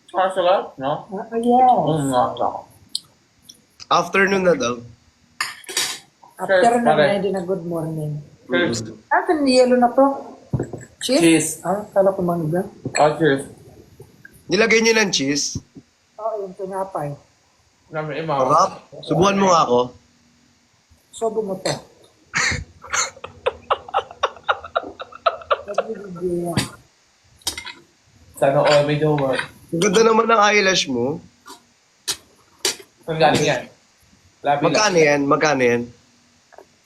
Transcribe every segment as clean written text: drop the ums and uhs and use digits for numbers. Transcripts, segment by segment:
Sarap, no? Yes. Nga. Afternoon na daw. After na pare. hindi na good morning. Cheers. Atin yellow na to. Cheese? Cheese. Kala ko mangga. Cheers. Nilagay niyo ng cheese. Oo, yung tinapay. Namin imaw. Sarap. Subukan mo nga ako. Sobo mo to. Nagbibigyan. Sana all may jowa. Ang ganda naman ng eyelash mo. Saan galing yan? Labi lang. Magkano yan? Magkano yan?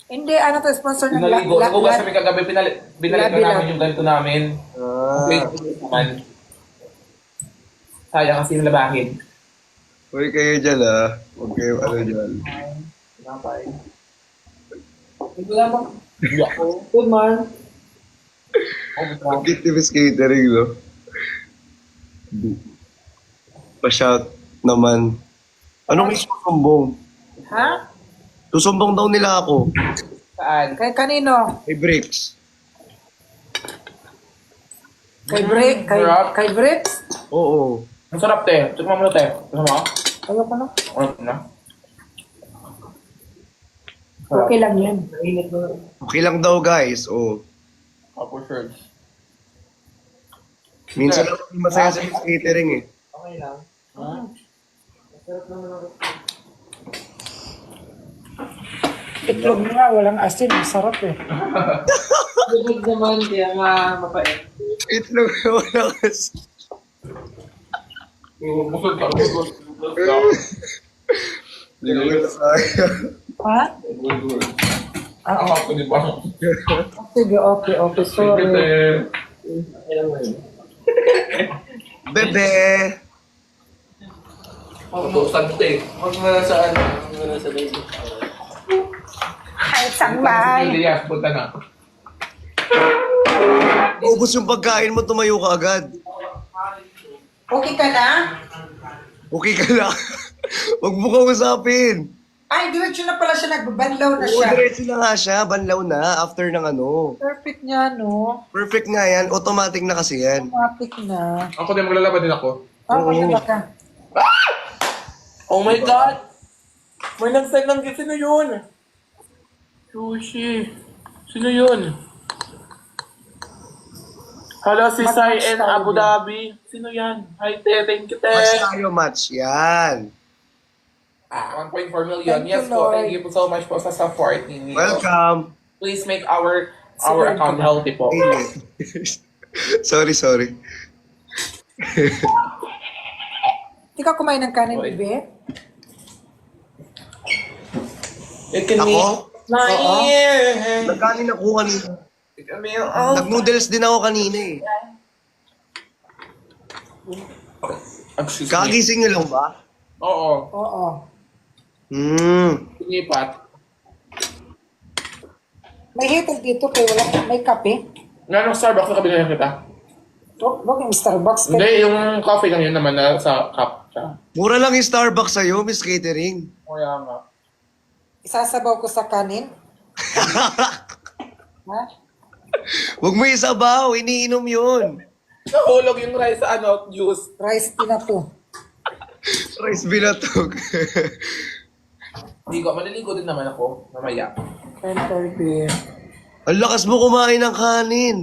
Hindi, ano to, sponsor ng Pinaligo. Nagugas kami kagabi. Binalik Labi na lang. namin yung ganito namin. Wait, naman. Sayang kasi labahin. Uy, kayo dyan ah. Huwag kayo ano dyan. Pinapay. Good morning. Pag-activist catering, no? Pa-shout naman. Anong isusumbong? Ha? Susumbong daw nila ako. Saan? Kay kanino? Hey, Bricks. Kay Bricks? Oo. Ang sarap, te. Tikman mo na, te. Ano mo? Ayoko na. Ano na? Okay lang yan. Okay lang daw, guys. Oo. For sure. Minsan lang masaya sa catering eh. Okay lang. Itlog nga, walang asin. Masarap eh. Bubog naman, kaya nga mapait. Itlog na wala kasi. Busog ka. Busog ka. Hindi ko masaya. Ha? Ako, di ba? Sige, okay. Sorry. Bebe! Utusan ko, te. Huwag mo na sa ano. Huwag mo na sa baby. Ay, sangbay. Elias, punta na. Ubus yung pagkain mo, tumayo ka agad. Okay ka na? Okay ka lang. Huwag mo kausapin. Ay, diretso na pala siya. Nagbabanlaw na Oo, siya. diretso na nga siya. Banlaw na after ng ano. Perfect nga, no? Perfect nga yan. Automatic na kasi yan. Automatic na. Ako din, maglalaban din ako. Ako na ka. Oh my God! May nag-send ng gift. Sino yun? Sushi. Sino yun? Hello, si Sai and Abu Dhabi. Sino yan? Hi, te. Thank you, te. Match tayo, match. Yan. 1.4 million. Thank Yes you, po. Lord. Thank you po so much po sa support ninyo. Welcome. Please make our account healthy po. sorry. Hindi ka kumain ng kanin, Oy. bebe? It can be... Ako? Nine. Nagkanin ako kanina. It can be... Nag-noodles din ako kanina eh. Excuse me. Kagising niyo lang ba? Oo. Oo. Sinipat. May heater dito kaya wala. May kape. Nga Starbucks na kabila kita. Huwag yung Starbucks. Hindi, yung coffee lang yun naman na sa cup. Siya. Mura lang yung Starbucks sa'yo, Miss Catering. Kaya nga. Isasabaw ko sa kanin. Ha? Huwag mo isabaw, iniinom yun. Nahulog yung rice sa ano, juice. Rice tea na to. Rice binatog. Ligo, maliligo din naman ako. Mamaya. 10:30. Ang lakas mo kumain ng kanin.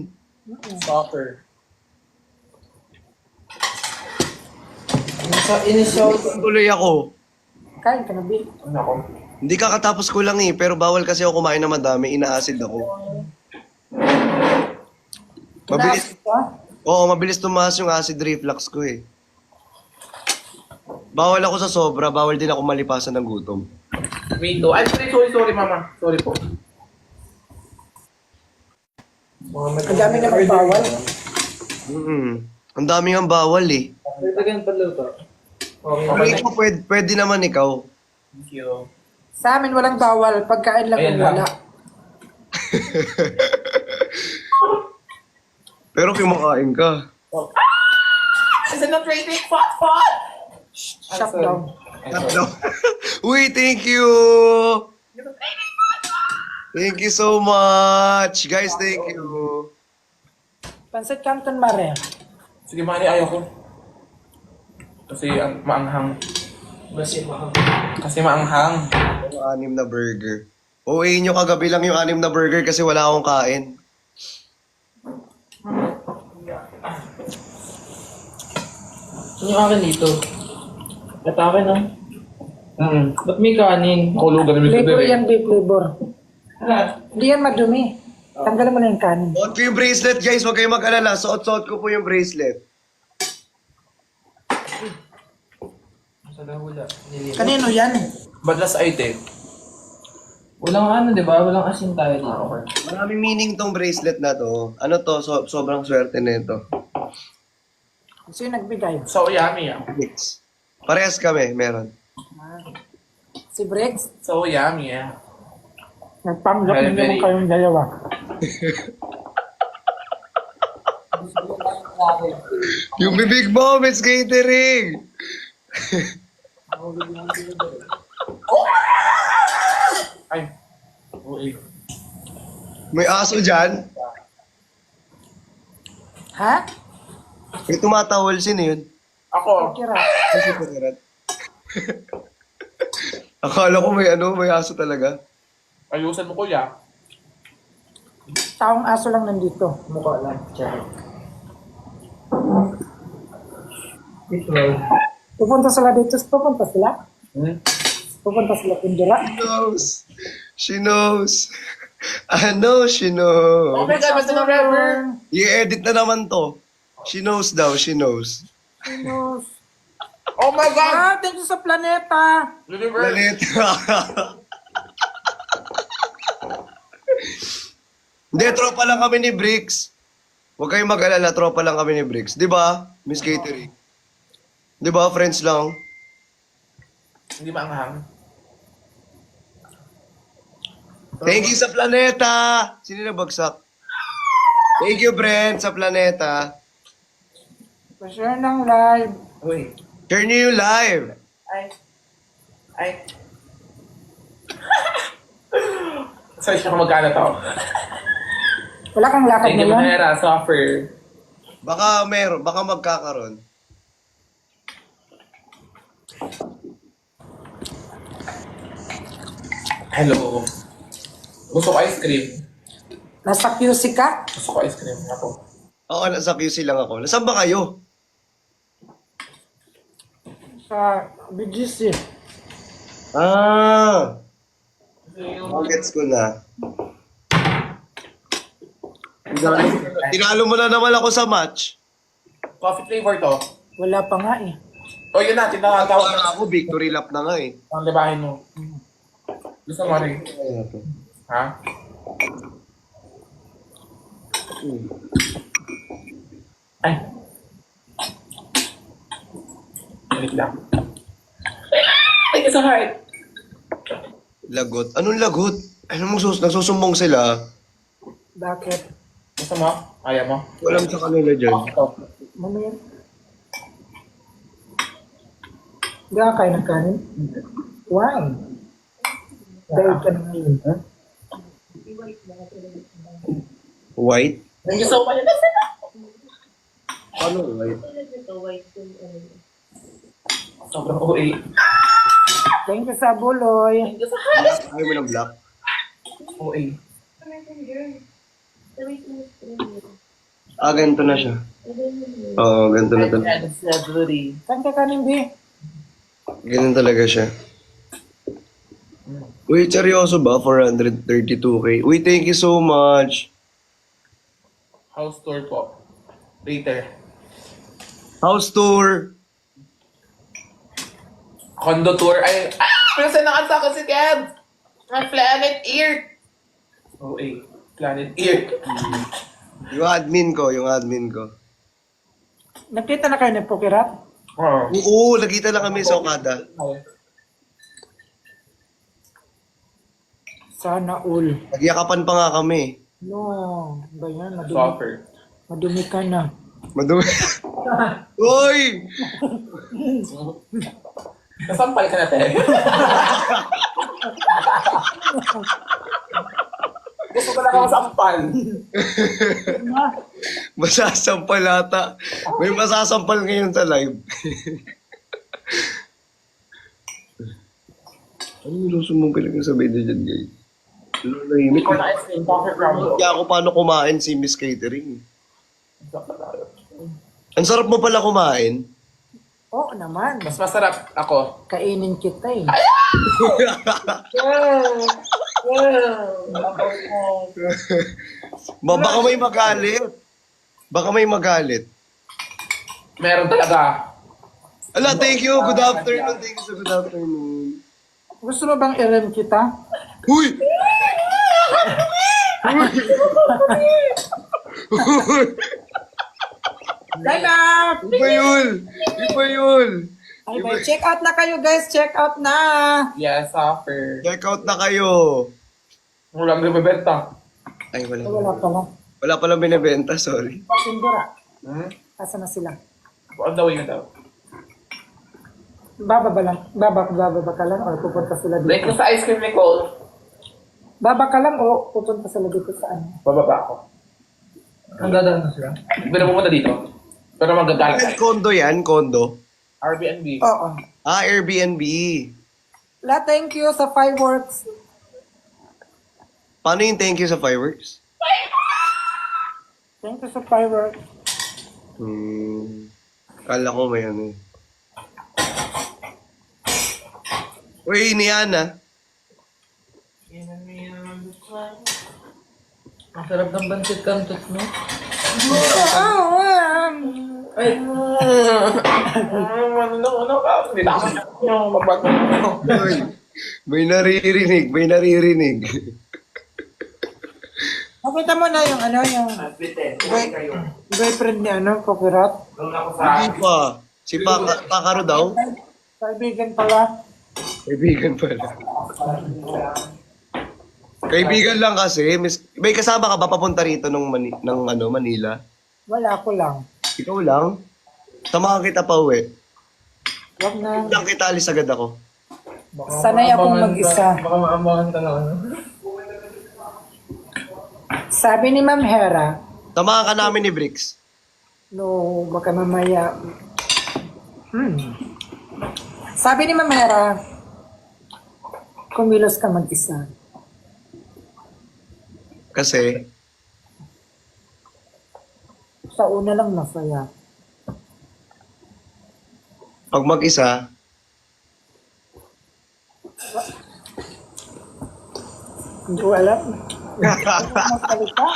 Soccer. Tuloy ako. Kain ka na, Bill. Ano ako? Hindi kakatapos ko lang eh, pero bawal kasi ako kumain na madami, ina-acid ako. Mabilis, Inaasip ka? oo, mabilis tumaas yung acid reflux ko eh. Bawal ako sa sobra, bawal din ako malipasan ng gutom. Me too. Ay, sorry, mama. Sorry po. Ang dami na magbawal. Ang dami ang bawal eh. Ganyan pa luto. Pero Okay. ikaw, pwede naman ikaw. Thank you. Sa amin walang bawal. Pagkain lang Ayan yung lang. wala. Pero kumakain ka. Is it not raining? Pot! Shut down. Uy, thank you! Thank you so much! Guys, thank you. Pansit Canton Mare. Sige, Mari, ayaw ko. Kasi maanghang. Kasi maanghang. Yung 6 na burger. OA nyo kagabi lang yung 6 na burger kasi wala akong kain. Yung akin dito. At akin ah. Ba't may kanin? Hulugan namin sa Flavor dire. yan, beef flavor. Hindi yan madumi. Tanggalan mo na yung kanin. Suot ko yung bracelet, guys. Huwag kayong mag-alala. Suot-suot ko po yung bracelet. Sa wala. Nilito. Kanino yan eh? Badlas ay te. Walang ano, di ba? Walang asin tayo dito. Maraming meaning tong bracelet na to. Ano to? Sobrang swerte nito. Sino nagbigay? So yummy ah. Mix. Parehas kami, meron. Si Briggs? So yummy ah. Nagpanggap Very, na naman very- kayong dalawa. Yung bibig mo, Miss Catering! Ay. Uy. May aso dyan. Ha? May tumatawal. Sino yun? Ako. Kira. Kasi pagarat. Akala ko may aso talaga. Ayusan mo kuya. Taong aso lang nandito. Mukha lang. Check. Pupunta sila dito. Pupunta sila? Pupunta sila Pindira. She knows. I know she Oh knows. my God, Mr. November. I-edit na naman to. She knows daw, she knows. Pinos. Oh my God. Ah, thank you sa planeta. Universe. Lalit. Hindi, tropa lang kami ni Bricks. Huwag kayong mag-alala, tropa lang kami ni Bricks. Di ba, Miss Catering? Di ba, friends lang? Hindi maanghang. Thank you sa Planeta! Sino na bagsak? Thank you, Brent, sa Planeta. Pa-share ng live. Uy. Share niyo yung live. Ay. Sorry siya kung magkano to. Wala kang lakad Thank you, ngayon. Manera. Suffer. Baka magkakaroon. Hello. Gusto ko ice cream. Nasa QC ka? Gusto ko ice cream. Ako. Oo, nasa QC lang ako. Nasaan ba kayo? Sa BGC. Ah! Gets ko na. Tinalo mo na naman ako sa match. Coffee flavor to. Wala pa nga eh. O yun na, tinatawag Parang ako, victory lap na nga eh. ang libahin mo. Gusto mo rin. Ha? Ay. Wait lang. Ay, it's so hard. Lagot. Anong lagot? Ano nagsusumbong sila? Bakit? Gusto mo? Ayaw mo? Walang sa kanila dyan. Ito. Mamaya. Hindi ka kain ng kanin? Why? Dahil ka na ngayon. Ha? White? Thank you so much. Ano white? Sobrang OA. Thank you sa buloy. Thank you so much. Ayaw mo ng black? OA. Ah, ganito na siya. Oo, ganito na talaga. Saan ka kanin, Bi? Ganun talaga siya. Uy, seryoso ba? 432K. Uy, thank you so much. House tour po. Later. House tour. Condo tour. Ay, pinasa nakanta ko si Kev. My Planet Earth. OA. Planet Earth. Yung admin ko. Nakita na kayo ng Pokerat? Oh. Oo, nagkita lang kami sa Okada. Sana all. Nagyakapan pa nga kami. No. Ba yan? Madumi, Suffer. madumi ka na. Madumi. Uy! Nasampal ka na, te. Gusto ko na ako sampal. Masasampal ata. May masasampal ngayon sa live. Ano yung susumbong pinagsasabi na dyan, guys? Ano nahimik? Ikaw na ice cream, coffee crumble. Kaya ako paano kumain si Miss Catering. Ang sarap mo pala kumain. Oo naman. Mas masarap ako. Kainin kita eh. Baka may magalit. Baka may magalit. Meron talaga. Ala, thank you. Good afternoon. Thank you sa good afternoon. Gusto mo bang i-rem kita? Huy! Huy! Time out! Iba yun! Iba yun! Ay, bye. Check out na kayo guys. Check out na. Yes, offer. Check out na kayo. Walang nabibenta. Ay, wala. Wala pala. Wala palang binibenta, sorry. Pindura. Hmm? Asa na sila? On the way na daw. Bababa lang. Bababa ka lang o pupunta sila Like dito? sa ice cream, Nicole. Baba ka lang o pupunta sila dito sa ano? Bababa ako. Ang dadaan na sila. Hindi na pumunta dito. Pero magagalit tayo. Condo yan, condo. Airbnb. Oo. Ah, Airbnb. Thank you sa fireworks. Paano yung thank you sa fireworks? Thank you sa fireworks. Kala ko may ano eh. Uy, Niana. Ang sarap ng bansit kantot mo. Ay. Ano ka? Hindi na ako yung magbago. Uy, may naririnig, may naririnig. Nakita mo na yung ano, yung boyfriend ni ano, Kokirot? Hindi pa. Si Pakaro daw. Kaibigan pala. Kaibigan pala. Kaibigan lang kasi. May kasama ka ba papunta rito ng Manila? Wala ko lang. Ikaw lang? Samahan kita pa uwi. Wag na. Lang kita, alis agad ako. Sanay akong mag-isa. Baka maambangan ka na ano. Sabi ni Ma'am Hera, Samahan ka namin ni Bricks. no, baka mamaya. Sabi ni Ma'am Hera, kumilos ka mag-isa. Kasi, Sa una lang masaya. pag mag-isa, Hindi ko alam. Magsalita.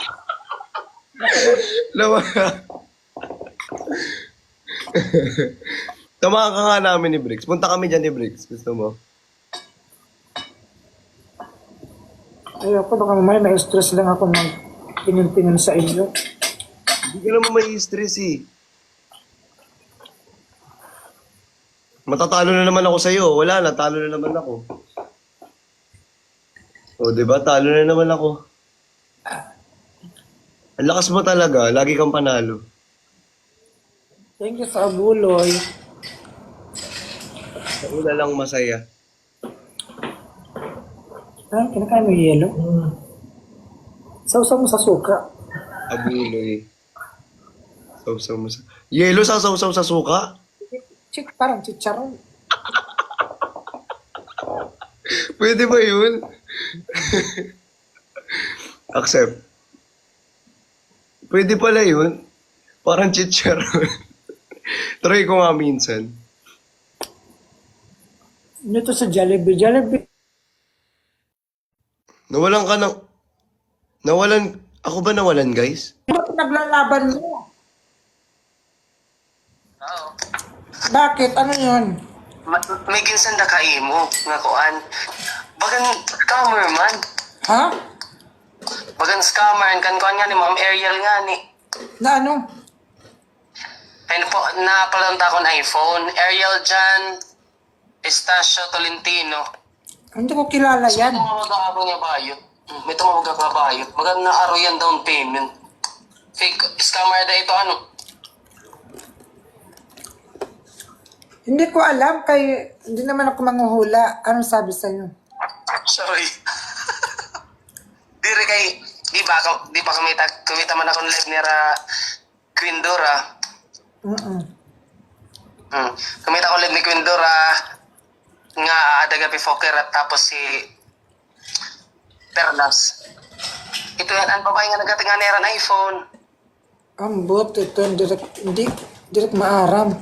lawa. Samahan ka nga namin ni Bricks. Punta kami dyan ni Bricks. Gusto mo? Ayoko, baka mamaya may stress lang ako mag-tingin-tingin sa inyo. Hindi ka naman may stress eh. Matatalo na naman ako sa'yo. Wala na, talo na naman ako. O, diba? Talo na naman ako. Ang lakas mo talaga. Lagi kang panalo. Thank you sa abuloy. Sa una lang masaya. Ah, kinakain mo yung yelo? Sausaw mo sa suka. Abuloy. Sausaw mo sa... Yelo sa sausaw sa suka? Parang chicharon. Pwede ba yun? Accept. Pwede pala yun. Parang chicharon. Try ko nga minsan. Dito sa Jollibee. Jollibee. Nawalan ka ng... Nawalan... Ako ba nawalan, guys? Ba't naglalaban mo? Bakit? Ano yun? May ginsan na kaimo nga kuan. Bagan scammer man. Ha? Bagan scammer kan kuan nga ni Ma'am Ariel nga ni. Na ano? Ay po napalanta ko ng iPhone. Ariel Jan Estacio Tolentino. Hindi ko kilala yan. Tumawag ako niya bayot. May tumawag ako bayot. Bagan na aro yan down payment. Fake scammer da ito ano. Hindi ko alam kay hindi naman ako manghuhula. Anong sabi sa'yo? Sorry. Dire kay di ba kumita man ako live ni Queen Dora. Mm-mm. Kumita ko live ni Queen Dora. nga ada gabi Fokker at tapos si Perlas. Ito yan, ang babae nga nagkatinganera ng iPhone. Ambot, ito hindi direct maaram.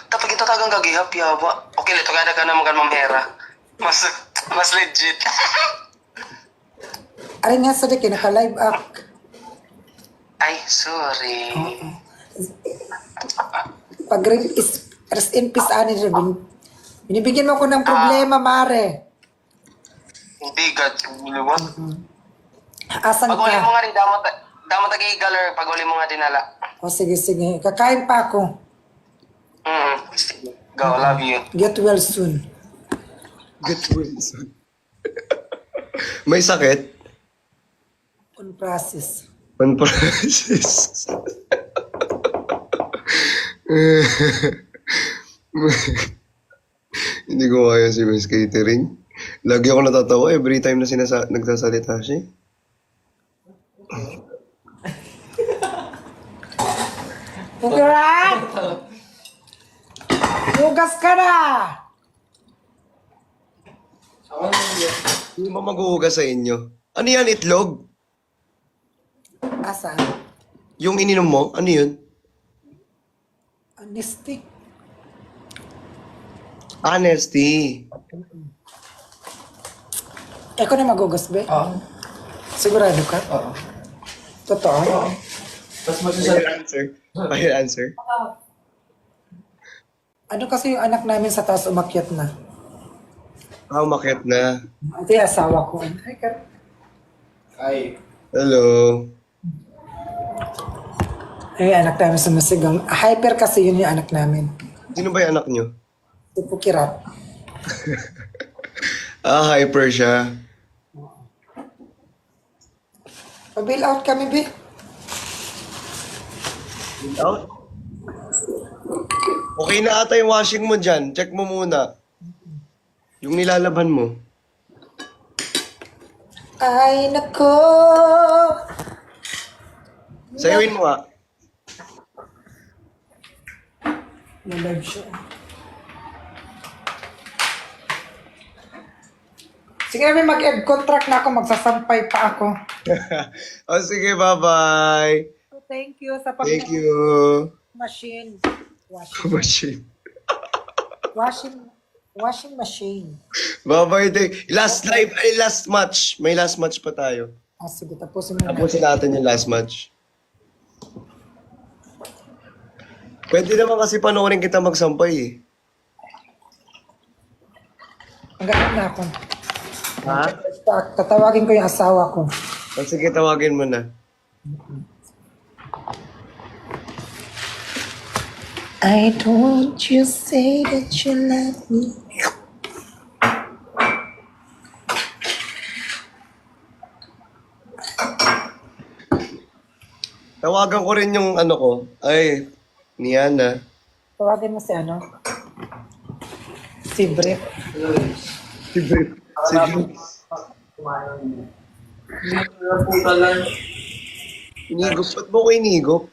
Tapos ito tagang gagihap yawa. Okay, lito gada ka naman mamhera. Mas legit. Ay nga sa dik, naka-live act. Ay, sorry. Pag rest in peace, ani rin. Binibigyan mo ko ng problema, Mare. Hindi, God. What? Asan Pag uli mo ka? nga rin, damo tagigaler. Pag uli mo nga dinala. O sige, sige. Kakain pa ako. Go, love you. Get well soon. Get Wilson. May sakit? On process. On process. Hindi ko kaya si Miss Catering. Lagi ako natatawa every time na nagsasalita siya. Pugrat! Hugas ka na! Hindi ba maghuhugas sa inyo? Ano yan, itlog? Asan? Yung ininom mo? Ano yun? Honesty. Honesty. Eko na maghugas, be? Oo. Sigurado ka? Oo. Totoo? Tapos Final magsasabi. answer. Final answer. Ano kasi yung anak namin sa taas umakyat na? Umakyat na. Ito yung asawa ko. Ay, Ay. Hello. Ay, anak namin sumasigang. Hyper kasi yun yung anak namin. Sino ba yung anak nyo? Si Pukirat. Hyper siya. Pa-bail out kami, be. Out? Okay na ata yung washing mo dyan. Check mo muna. Yung nilalaban mo. Ay, nako. Sayawin mo nga. Nalive siya. Sige na, mag-end contract na ako. Magsasampay pa ako. Sige, bye-bye. Thank you sa Thank you. machine. Machine. Washing machine. Bye-bye. Last live, last match. May last match pa tayo. Sige, tapusin mo na. Tapusin natin yung last match. Pwede naman kasi panoorin kita magsampay eh. Hanggang na ako. Ha? Tatawagin ko yung asawa ko. Sige, tawagin mo na. I don't want you say that you love me. Tawagan ko rin yung ano ko. Ay, Niana. Tawagin mo si ano? Si Brick. Sige. Puta lang. Inigop. Ba't mo ko inigop?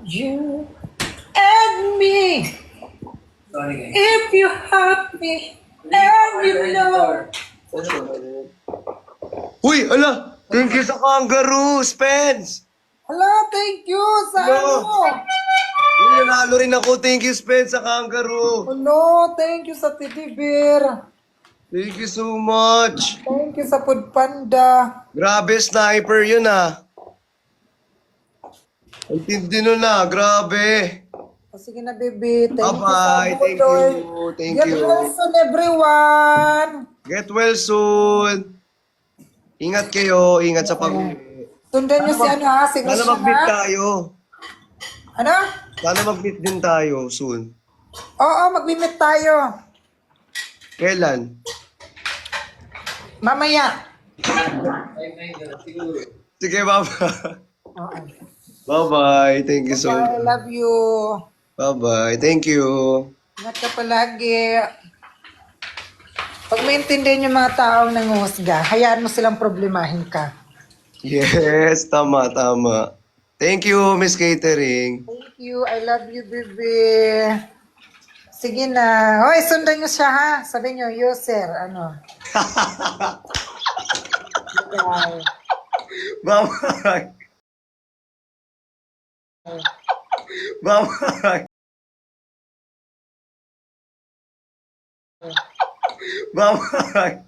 You and me. Sorry guys. If you have me and you know. Uy, ala! Thank you sa kangaroo, Spence! Hala, thank you sa Hello. ano. Uy, nanalo rin ako. Thank you, Spence, sa kangaroo. Hello, thank you sa Teddy Bear. Thank you so much. Thank you sa Food Panda. Grabe, sniper yun ah. Ang tindi nun ah, grabe. O, sige na, baby. Thank Bye-bye. you Thank Lord. you. Thank Get you. well soon, everyone. Get well soon. Ingat kayo. Ingat sa pag-uwi. Sundan niyo si ano ha, si Sana Lucia mag-meet ha. tayo. Ano? Sana mag-meet din tayo soon. Oo, mag-meet tayo. Kailan? Mamaya. Sige, bye-bye. Oo. Bye-bye. Thank you so I much. love you. Bye-bye. Thank you. Ingat ka palagi. Pag maintindihan yung mga taong nanguhusga, hayaan mo silang problemahin ka. Yes, tama, tama. Thank you, Miss Catering. Thank you. I love you, baby. Sige na. Hoy, sundan nyo siya ha. Sabi nyo, user, ano. Okay. Bye-bye. Bye-bye. Bye-bye.